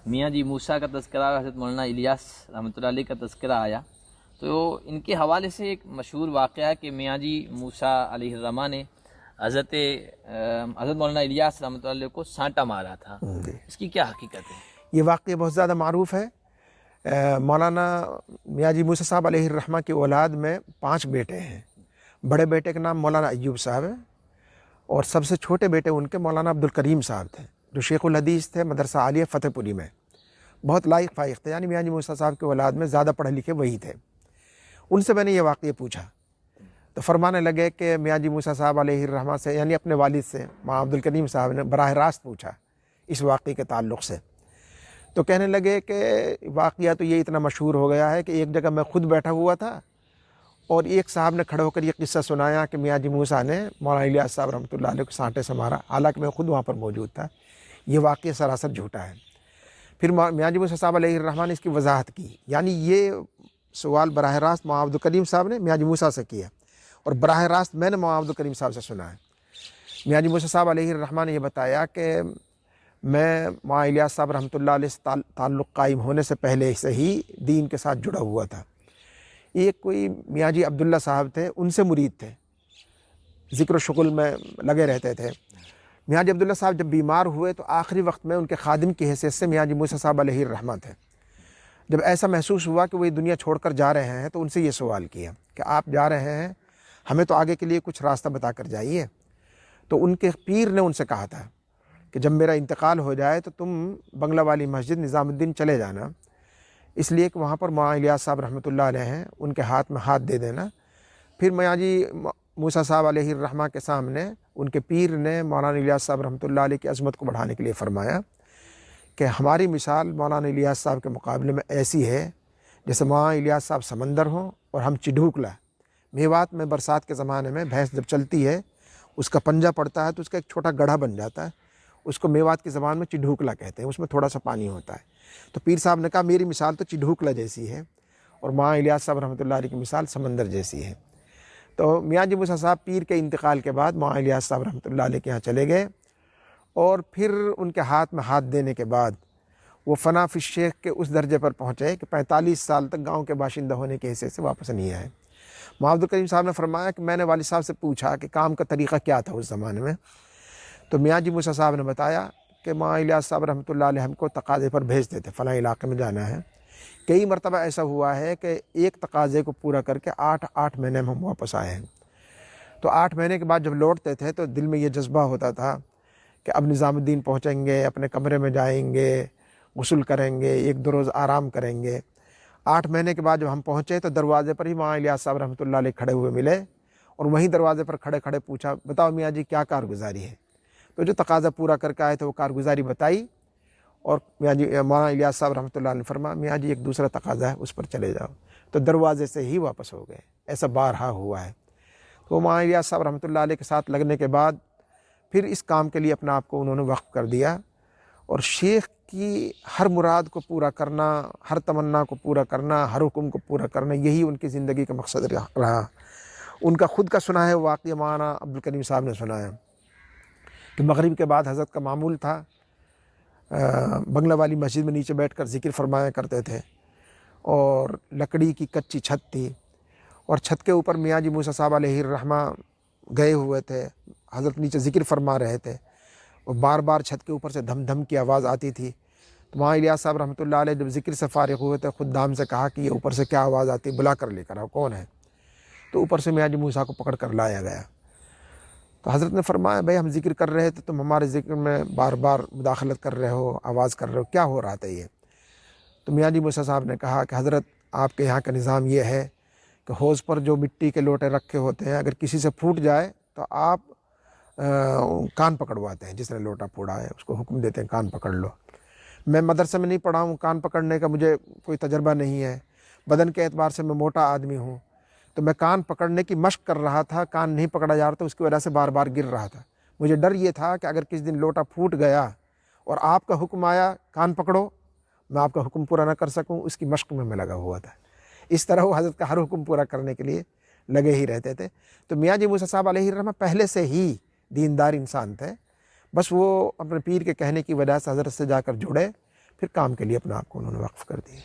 میاں جی موسیٰ کا تذکرہ، حضرت مولانا الیاس رحمۃ اللہ علیہ کا تذکرہ آیا، تو ان کے حوالے سے ایک مشہور واقعہ ہے کہ میاں جی موسیٰ علیہ الرحمٰ نے حضرت مولانا الیاس رحمۃ اللہ علیہ کو سانٹا مارا تھا، اس کی کیا حقیقت ہے؟ یہ واقعہ بہت زیادہ معروف ہے۔ مولانا میاں جی موسیٰ صاحب علیہ الرحمہ کی اولاد میں 5 بیٹے ہیں۔ بڑے بیٹے کا نام مولانا ایوب صاحب ہے، اور سب سے چھوٹے بیٹے ان کے مولانا عبدالکریم صاحب تھے، جو شیخ الحدیث تھے، مدرسہ عالیہ فتح پوری میں، بہت لائق فائق تھے، یعنی میاں جی موسیٰ صاحب کی اولاد میں زیادہ پڑھے لکھے وہی تھے۔ ان سے میں نے یہ واقعہ پوچھا تو فرمانے لگے کہ میاں جی موسیٰ صاحب علیہ الرحمہ سے، یعنی اپنے والد سے، مولانا عبدالکریم صاحب نے براہ راست پوچھا اس واقعے کے تعلق سے، تو کہنے لگے کہ واقعہ تو یہ اتنا مشہور ہو گیا ہے کہ ایک جگہ میں خود بیٹھا ہوا تھا اور ایک صاحب نے کھڑے ہو کر یہ قصہ سنایا کہ میاں جی موسیٰ نے مولانا الیاس صاحب رحمۃ اللہ علیہ کو سانٹے سے مارا، حالانکہ میں خود وہاں پر موجود تھا۔ یہ واقعہ سراسر جھوٹا ہے۔ پھر میاں جی موسیٰ صاحب علیہ الرحمٰ نے اس کی وضاحت کی، یعنی یہ سوال براہ راست مولانا عبدالکریم صاحب نے میاں جی موسیٰ سے کیا، اور براہ راست میں نے مولانا عبدالکریم صاحب سے سنا ہے۔ میاں جی موسیٰ صاحب علیہ الرحمٰ نے یہ بتایا کہ میں مولانا الیاس صاحب رحمۃ اللہ علیہ سے تعلق قائم ہونے سے پہلے سے ہی دین کے ساتھ جڑا ہوا تھا۔ ایک کوئی میاں جی عبداللہ صاحب تھے، ان سے مرید تھے، ذکر و شغل میں لگے رہتے تھے۔ میاں جی عبداللہ صاحب جب بیمار ہوئے تو آخری وقت میں ان کے خادم کی حیثیت سے میاں جی موسیٰ صاحب علیہ الرحمہ تھے۔ جب ایسا محسوس ہوا کہ وہ یہ دنیا چھوڑ کر جا رہے ہیں تو ان سے یہ سوال کیا کہ آپ جا رہے ہیں، ہمیں تو آگے کے لیے کچھ راستہ بتا کر جائیے۔ تو ان کے پیر نے ان سے کہا تھا کہ جب میرا انتقال ہو جائے تو تم بنگلہ والی مسجد نظام الدین چلے جانا، اس لیے کہ وہاں پر مولانا الیاس صاحب رحمۃ اللہ علیہ ہیں، ان کے ہاتھ میں ہاتھ دے دینا۔ پھر میاں جی موسیٰ صاحب علیہ الرحمہ کے سامنے ان کے پیر نے مولانا الیاس صاحب رحمۃ اللہ علیہ کی عظمت کو بڑھانے کے لیے فرمایا کہ ہماری مثال مولانا الیاس صاحب کے مقابلے میں ایسی ہے جیسے مولانا الیاس صاحب سمندر ہوں اور ہم چڈھوکلا۔ میوات میں برسات کے زمانے میں بھینس جب چلتی ہے، اس کا پنجہ پڑتا ہے تو اس کا ایک چھوٹا گڑھا بن جاتا ہے، اس کو میوات کی زبان میں چڈھوکلا کہتے ہیں، اس میں تھوڑا سا پانی ہوتا ہے۔ تو پیر صاحب نے کہا میری مثال تو چڈھوکلا جیسی ہے، اور مولانا الیاس صاحب رحمۃ اللہ علیہ کی مثال سمندر جیسی ہے۔ تو میاں جی موسیٰ صاحب پیر کے انتقال کے بعد مولانا الیاس صاحب رحمۃ اللہ علیہ کے یہاں چلے گئے، اور پھر ان کے ہاتھ میں ہاتھ دینے کے بعد وہ فنا فی الشیخ کے اس درجے پر پہنچے کہ 45 سال تک گاؤں کے باشندہ ہونے کی حیثیت سے واپس نہیں آئے۔ مولانا عبدالکریم صاحب نے فرمایا کہ میں نے والد صاحب سے پوچھا کہ کام کا طریقہ کیا تھا اس زمانے میں، تو میاں جی موسیٰ صاحب نے بتایا کہ مولانا الیاس صاحب رحمۃ اللہ علیہ ہم کو تقاضے پر بھیج دیتے، فلاں علاقے میں جانا ہے۔ کئی مرتبہ ایسا ہوا ہے کہ ایک تقاضے کو پورا کر کے 8 مہینے میں ہم واپس آئے ہیں۔ تو 8 مہینے کے بعد جب لوٹتے تھے تو دل میں یہ جذبہ ہوتا تھا کہ اب نظام الدین پہنچیں گے، اپنے کمرے میں جائیں گے، غسل کریں گے، 1-2 روز آرام کریں گے۔ 8 مہینے کے بعد جب ہم پہنچے تو دروازے پر ہی مولانا الیاس صاحب رحمۃ اللہ علیہ کھڑے ہوئے ملے، اور وہیں دروازے پر کھڑے کھڑے پوچھا بتاؤ میاں جی کیا کارگزاری ہے؟ تو جو تقاضا پورا کر کے آئے تھے وہ کارگزاری بتائی، اور میاں جی مولانا الیاس صاحب رحمۃ اللہ علیہ نے فرمایا میاں جی ایک دوسرا تقاضا ہے اس پر چلے جاؤ، تو دروازے سے ہی واپس ہو گئے۔ ایسا بارہا ہوا ہے۔ تو مولانا الیاس صاحب رحمۃ اللہ علیہ کے ساتھ لگنے کے بعد پھر اس کام کے لیے اپنا آپ کو انہوں نے وقف کر دیا، اور شیخ کی ہر مراد کو پورا کرنا، ہر تمنا کو پورا کرنا، ہر حکم کو پورا کرنا، یہی ان کی زندگی کا مقصد رہا۔ ان کا خود کا سنا ہے واقعہ مولانا عبدالکریم صاحب نے سنا ہے کہ مغرب کے بعد حضرت کا معمول تھا بنگلہ والی مسجد میں نیچے بیٹھ کر ذکر فرمایا کرتے تھے، اور لکڑی کی کچی چھت تھی، اور چھت کے اوپر میاں جی موسیٰ صاحب علیہ الرحمہ گئے ہوئے تھے، حضرت نیچے ذکر فرما رہے تھے، اور بار بار چھت کے اوپر سے دھم دھم کی آواز آتی تھی۔ تو مولانا الیاس صاحب رحمۃ اللہ علیہ جب ذکر سے فارغ ہوئے تھے خدام سے کہا کہ یہ اوپر سے کیا آواز آتی ہے، بلا کر لے کر آؤ، کون ہے؟ تو اوپر سے میاں جی موسیٰ کو پکڑ کر لایا گیا۔ تو حضرت نے فرمایا بھائی ہم ذکر کر رہے تھے، تم ہمارے ذکر میں بار بار مداخلت کر رہے ہو، آواز کر رہے ہو، کیا ہو رہا تھا یہ؟ تو میاں جی موسیٰ صاحب نے کہا کہ حضرت آپ کے یہاں کا نظام یہ ہے کہ حوض پر جو مٹی کے لوٹے رکھے ہوتے ہیں اگر کسی سے پھوٹ جائے تو آپ کان پکڑواتے ہیں، جس نے لوٹا پھوڑا ہے اس کو حکم دیتے ہیں کان پکڑ لو۔ میں مدرسے میں نہیں پڑھا ہوں، کان پکڑنے کا مجھے کوئی تجربہ نہیں ہے، بدن کے اعتبار سے میں موٹا آدمی ہوں، تو میں کان پکڑنے کی مشق کر رہا تھا، کان نہیں پکڑا جا رہا تھا، اس کی وجہ سے بار بار گر رہا تھا۔ مجھے ڈر یہ تھا کہ اگر کسی دن لوٹا پھوٹ گیا اور آپ کا حکم آیا کان پکڑو، میں آپ کا حکم پورا نہ کر سکوں، اس کی مشق میں لگا ہوا تھا۔ اس طرح وہ حضرت کا ہر حکم پورا کرنے کے لیے لگے ہی رہتے تھے۔ تو میاں جی موسیٰ صاحب علیہ الرحمہ پہلے سے ہی دیندار انسان تھے، بس وہ اپنے پیر کے کہنے کی وجہ سے حضرت سے جا کر جڑے، پھر کام کے لیے اپنا آپ کو انہوں نے وقف کر دیا.